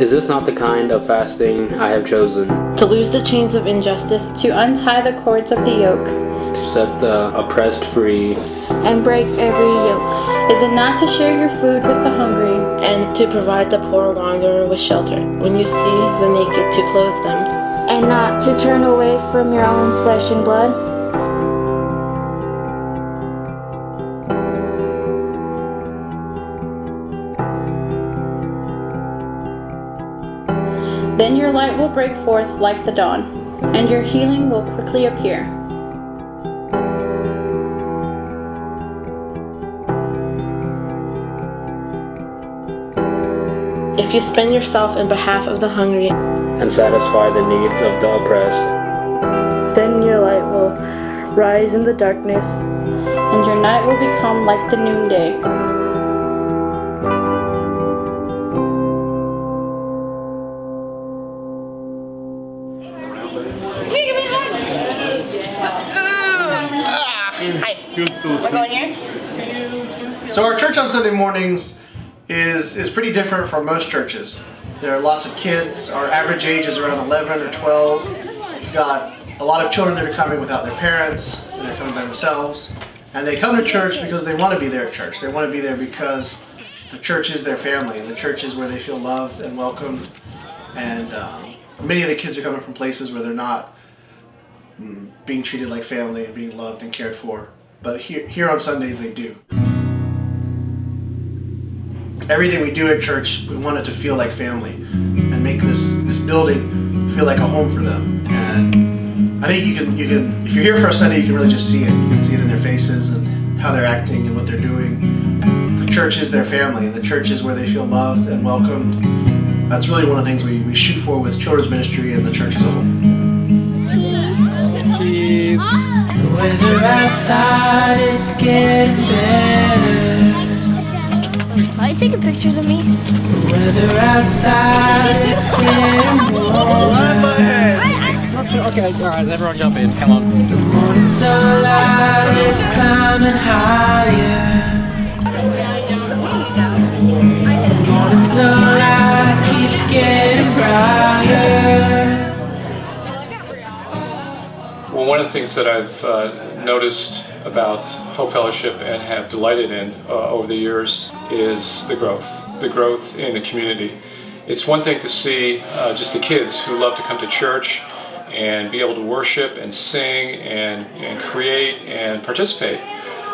Is this not the kind of fasting I have chosen? To loose the chains of injustice, to untie the cords of the yoke, To set the oppressed free, and break every yoke. Is it not to share your food with the hungry, and to provide the poor wanderer with shelter? When you see the naked, to clothe them, And not to turn away from your own flesh and blood? then your light will break forth like the dawn, and your healing will quickly appear. if you spend yourself in behalf of the hungry, and satisfy the needs of the oppressed. then your light will rise in the darkness, And your night will become like the noonday. We're going here. So our church on Sunday mornings is pretty different from most churches. There are lots of kids. Our average age is around 11 or 12. We've got a lot of children that are coming without their parents, and they're coming by themselves. And they come to church because they want to be there at church. They want to be there because the church is their family, and the church is where they feel loved and welcomed. And many of the kids are coming from places where they're not being treated like family and being loved and cared for. But here on Sundays they do. Everything we do at church, we want it to feel like family and make this building feel like a home for them. And I think you can if you're here for a Sunday, you can really just see it. You can see it in their faces and how they're acting and what they're doing. The church is their family, and the church is where they feel loved and welcomed. That's really one of the things we shoot for with children's ministry and the church as a whole. The weather outside is getting better. Are you taking pictures of me? The weather outside is getting warmer. Okay, alright, everyone jump in, come on. The morning sunlight is climbing higher. The morning sunlight keeps getting brighter. Well, one of the things that I've noticed about Hope Fellowship and have delighted in over the years is the growth in the community. It's one thing to see just the kids who love to come to church and be able to worship and sing and create and participate.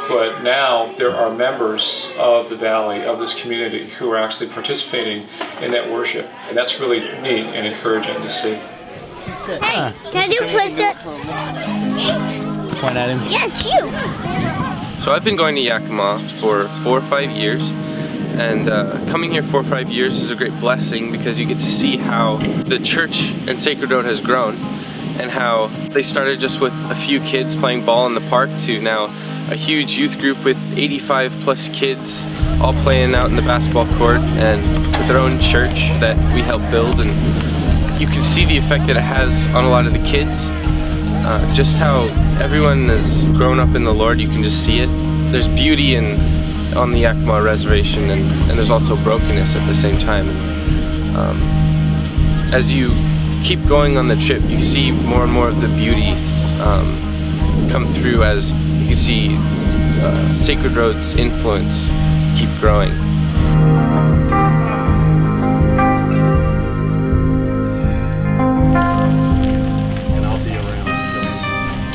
But now there are members of the Valley, of this community, who are actually participating in that worship. And that's really neat and encouraging to see. Hey, can you push it? Point at him. Yes, you. So I've been going to Yakima for 4 or 5 years, and coming here 4 or 5 years is a great blessing because you get to see how the church and Sacred Road has grown, and how they started just with a few kids playing ball in the park to now a huge youth group with 85 plus kids all playing out in the basketball court and with their own church that we help build. And you can see the effect that it has on a lot of the kids. Just how everyone has grown up in the Lord, you can just see it. There's beauty on the Yakima Reservation, and there's also brokenness at the same time. And, as you keep going on the trip, you see more and more of the beauty come through as you can see Sacred Road's influence keep growing.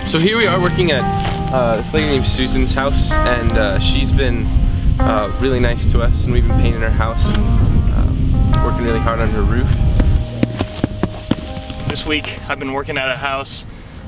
So here we are working at this lady named Susan's house, and she's been really nice to us, and we've been painting her house and working really hard on her roof. This week I've been working at a house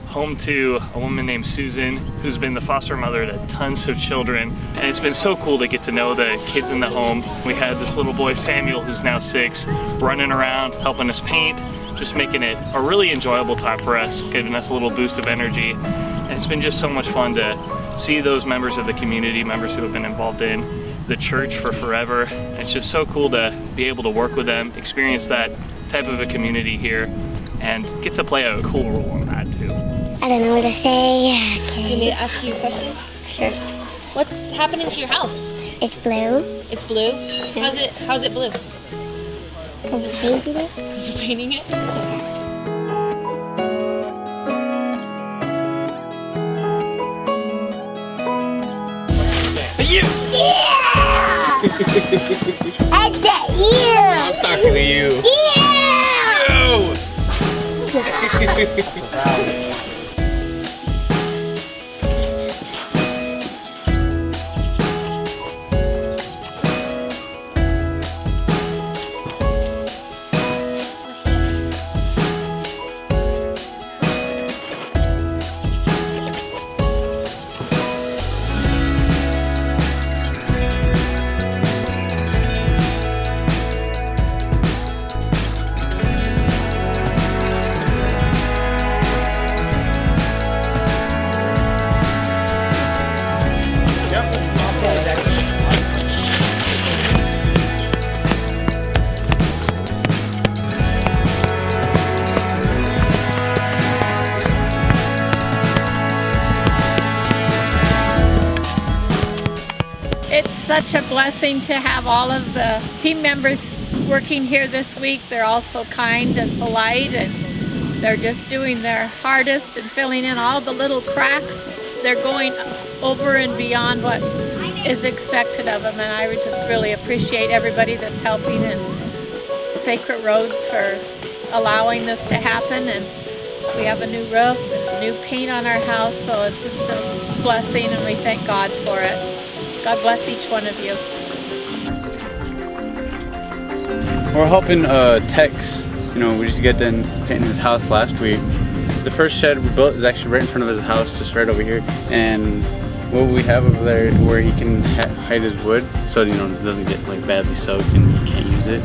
home to a woman named Susan, who's been the foster mother to tons of children, and it's been so cool to get to know the kids in the home. We had this little boy Samuel, who's now 6, running around helping us paint, just making it a really enjoyable time for us, giving us a little boost of energy. And it's been just so much fun to see those members of the community, members who have been involved in the church for forever. It's just so cool to be able to work with them, experience that type of a community here, and get to play a cool role in that too. I don't know what to say. Okay. You need to ask you a question? Sure. What's happening to your house? It's blue. It's blue? How's it blue? Because we're painting it? Because we're painting it? You! Yeah! I got you! I'm talking to you. Yeah! It's such a blessing to have all of the team members working here this week. They're all so kind and polite, and they're just doing their hardest and filling in all the little cracks. They're going over and beyond what is expected of them, and I would just really appreciate everybody that's helping, and Sacred Roads for allowing this to happen. And we have a new roof and new paint on our house, so it's just a blessing, and we thank God for it. God bless each one of you. We're helping Tex. You know, we just got done painting his house last week. The first shed we built is actually right in front of his house, just right over here. And what we have over there where he can hide his wood, so you know it doesn't get like badly soaked and he can't use it.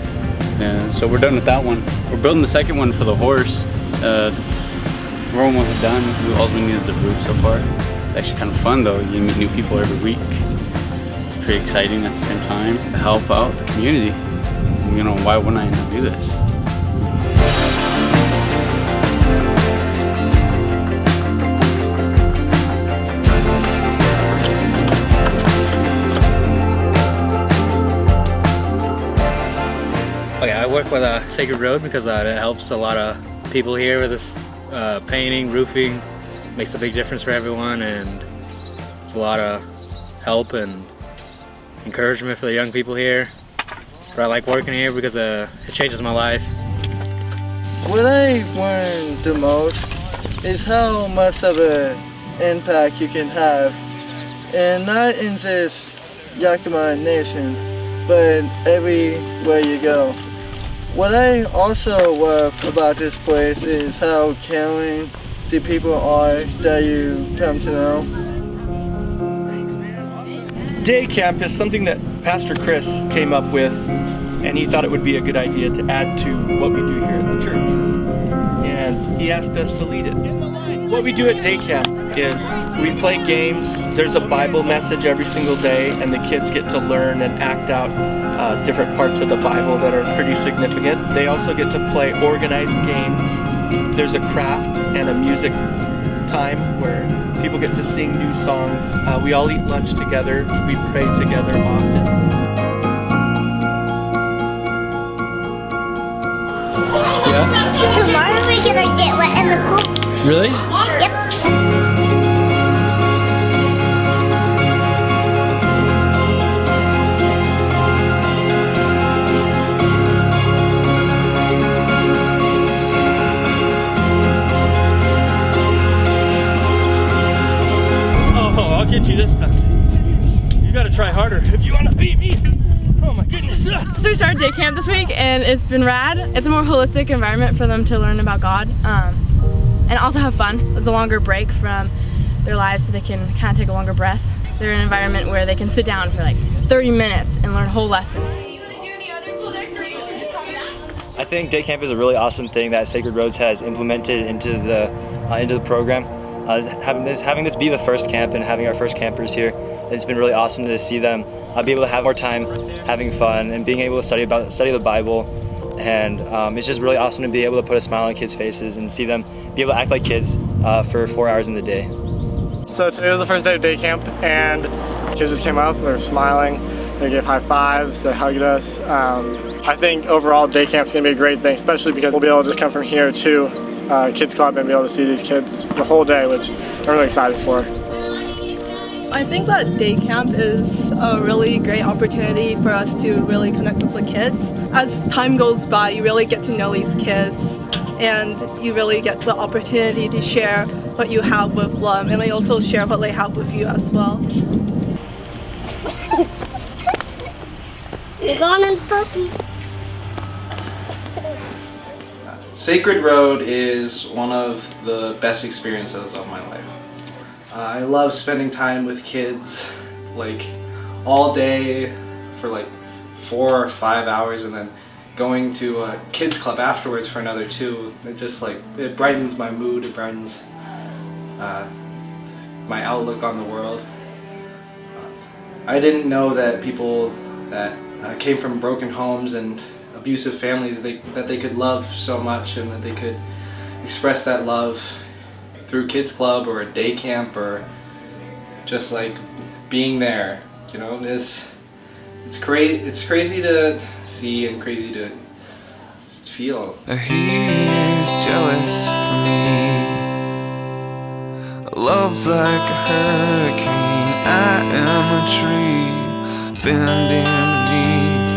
And so we're done with that one. We're building the second one for the horse. We're almost done. All we need is the roof so far. It's actually kind of fun though. You meet new people every week. It's pretty exciting at the same time. Help out the community. You know, why wouldn't I not do this? Okay, I work with Sacred Road because it helps a lot of people here with this painting, roofing. Makes a big difference for everyone, and it's a lot of help and encouragement for the young people here. But I like working here because it changes my life. What I learned the most is how much of an impact you can have, and not in this Yakima nation, but everywhere you go. What I also love about this place is how caring the people are that you come to know. Day camp is something that Pastor Chris came up with, and he thought it would be a good idea to add to what we do here at the church. And he asked us to lead it. What we do at day camp is we play games. There's a Bible message every single day, and the kids get to learn and act out different parts of the Bible that are pretty significant. They also get to play organized games. There's a craft and a music time where people get to sing new songs. We all eat lunch together. We pray together often. Yeah? Tomorrow we're gonna get wet in the pool. Really? Yep. I'll get you this time. You gotta try harder if you wanna beat me. Oh my goodness. So we started day camp this week and it's been rad. It's a more holistic environment for them to learn about God and also have fun. It's a longer break from their lives so they can kind of take a longer breath. They're in an environment where they can sit down for like 30 minutes and learn a whole lesson. I think day camp is a really awesome thing that Sacred Roads has implemented into the program. Having this be the first camp and having our first campers here, it's been really awesome to see them be able to have more time having fun and being able to study the Bible, and it's just really awesome to be able to put a smile on kids' faces and see them be able to act like kids for 4 hours in the day. So today was the first day of day camp, and kids just came up and they were smiling, They gave high fives, they hugged us. I think overall day camp's gonna be a great thing, especially because we'll be able to come from here to Kids Club and be able to see these kids the whole day, which I'm really excited for. I think that day camp is a really great opportunity for us to really connect with the kids. As time goes by, you really get to know these kids and you really get the opportunity to share what you have with them, and they also share what they have with you as well. You're going on puppies. Sacred Road is one of the best experiences of my life. I love spending time with kids like all day for like 4 or 5 hours, and then going to a kids club afterwards for another 2. It just like, it brightens my mood, it brightens my outlook on the world. I didn't know that people that came from broken homes and abusive families, that they could love so much, and that they could express that love through Kids Club or a day camp, or just like being there. You know, it's crazy to see and crazy to feel. He is jealous for me. Love's like a hurricane. I am a tree bending beneath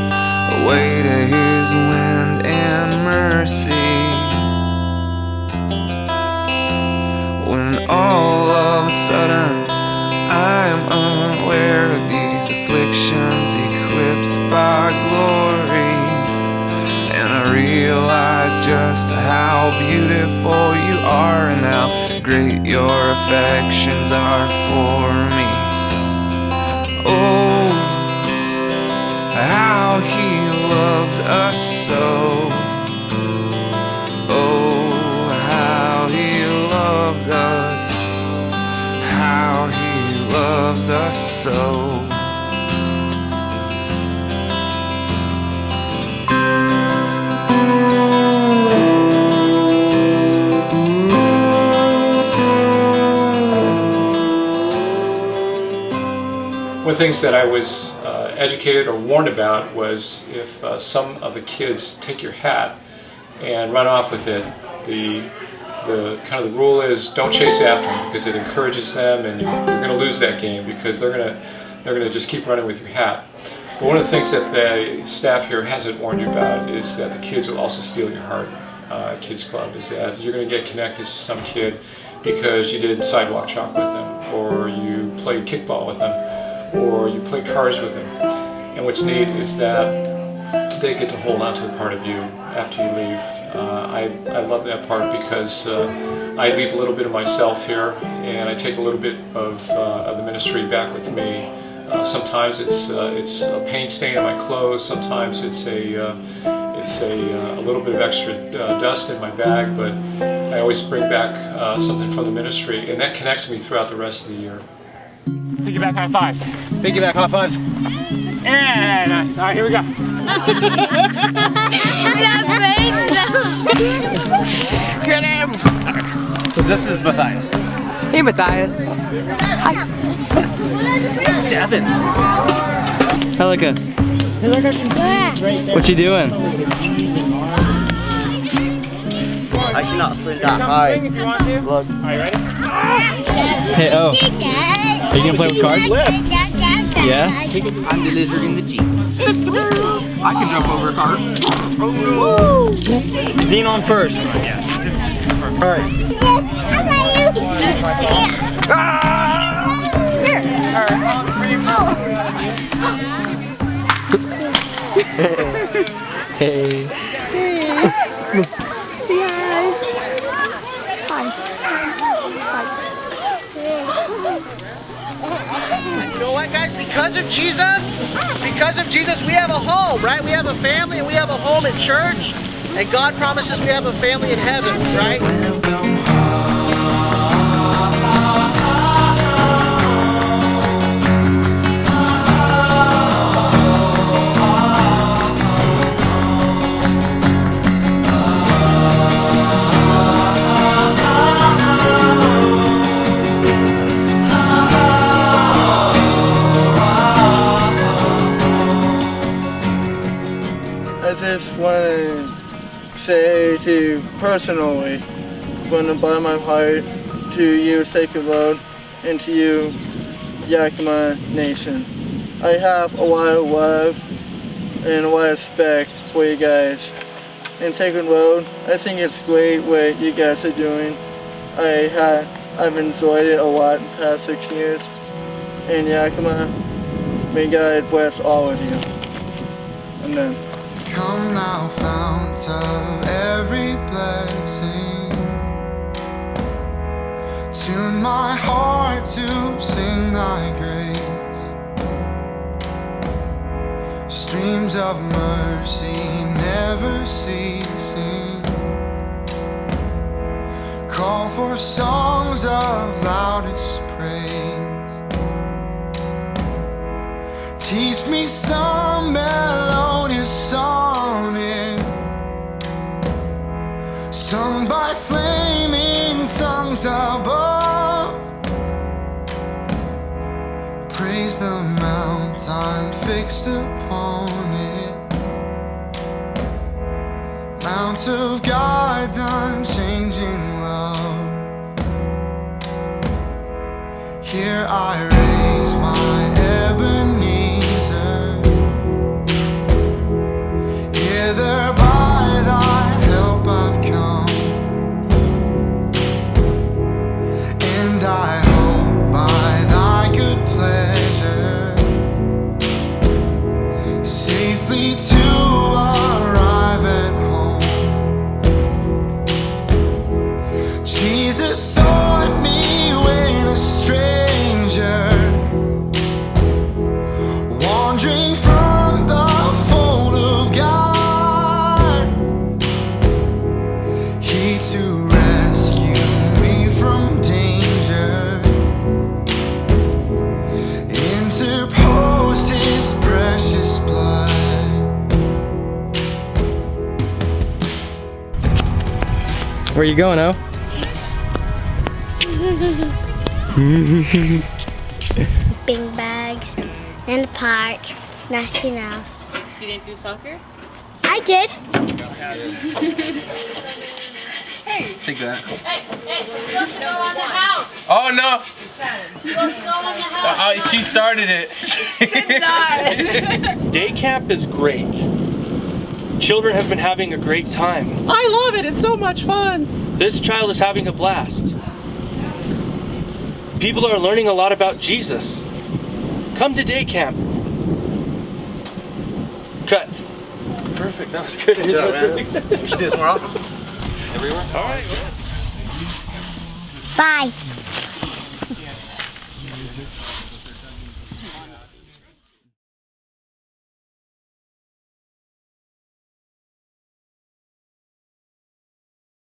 the weight of his wind and mercy. When all of a sudden I am unaware of these afflictions eclipsed by glory, and I realize just how beautiful you are and how great your affections are for me. Oh, how he loves us so. Oh, how he loves us. How he loves us so. One of the things that I was educated or warned about was if some of the kids take your hat and run off with it, the kind of the rule is don't chase after them, because it encourages them, and you're going to lose that game because they're going to just keep running with your hat. But one of the things that the staff here hasn't warned you about is that the kids will also steal your heart. Kids Club is that you're going to get connected to some kid because you did sidewalk chalk with them, or you played kickball with them, or you played cards with them. And what's neat is that they get to hold on to a part of you after you leave. I love that part because I leave a little bit of myself here, and I take a little bit of the ministry back with me. Sometimes it's a paint stain on my clothes. Sometimes it's a little bit of extra dust in my bag, but I always bring back something from the ministry, and that connects me throughout the rest of the year. Piggyback high fives. Piggyback high fives. Yeah, nice. All right, here we go. Get him! So this is Matthias. Hey, Matthias. Hi. It's Evan. Helika. What you doing? I cannot swim that high. Look. Are you ready? Hey, oh. Are you gonna play with cards? Yeah? I'm the lizard in the Jeep. I can jump over a car. Oh no! Dean on first. Alright. Hey. You know what, guys? Because of Jesus, we have a home, right? We have a family, and we have a home in church, and God promises we have a family in heaven, right? I just want to say to you personally, from the bottom of my heart, to you, Sacred Road, and to you, Yakima Nation. I have a lot of love and a lot of respect for you guys. In Sacred Road, I think it's great what you guys are doing. I've enjoyed it a lot in the past 6 years. In Yakima, may God bless all of you. Amen. Come now, fount of every blessing. Tune my heart to sing thy grace. Streams of mercy never ceasing. Call for songs of loudest praise. Teach me some melodious sonnet, sung by flaming tongues above. Praise the mount I'm fixed upon it, Mount of God's unchanging love. Here I raise my Ebenezer, hither by thy help I've come, and I hope by thy good pleasure safely to arrive at home. Jesus sought me when a stranger, wandering from the fold of God, he to rescue me from danger interposed his precious blood. Where you going, O? Bing bags in the park, nothing else. You didn't do soccer? I did. Hey! Take that. Hey, let's go on the house! Oh no! Let's go on the house! She started it. Day camp is great. Children have been having a great time. I love it. It's so much fun. This child is having a blast. People are learning a lot about Jesus. Come to day camp. Cut. Perfect. That was good. Good job, man. We should do this more often. Everywhere? All right. Bye.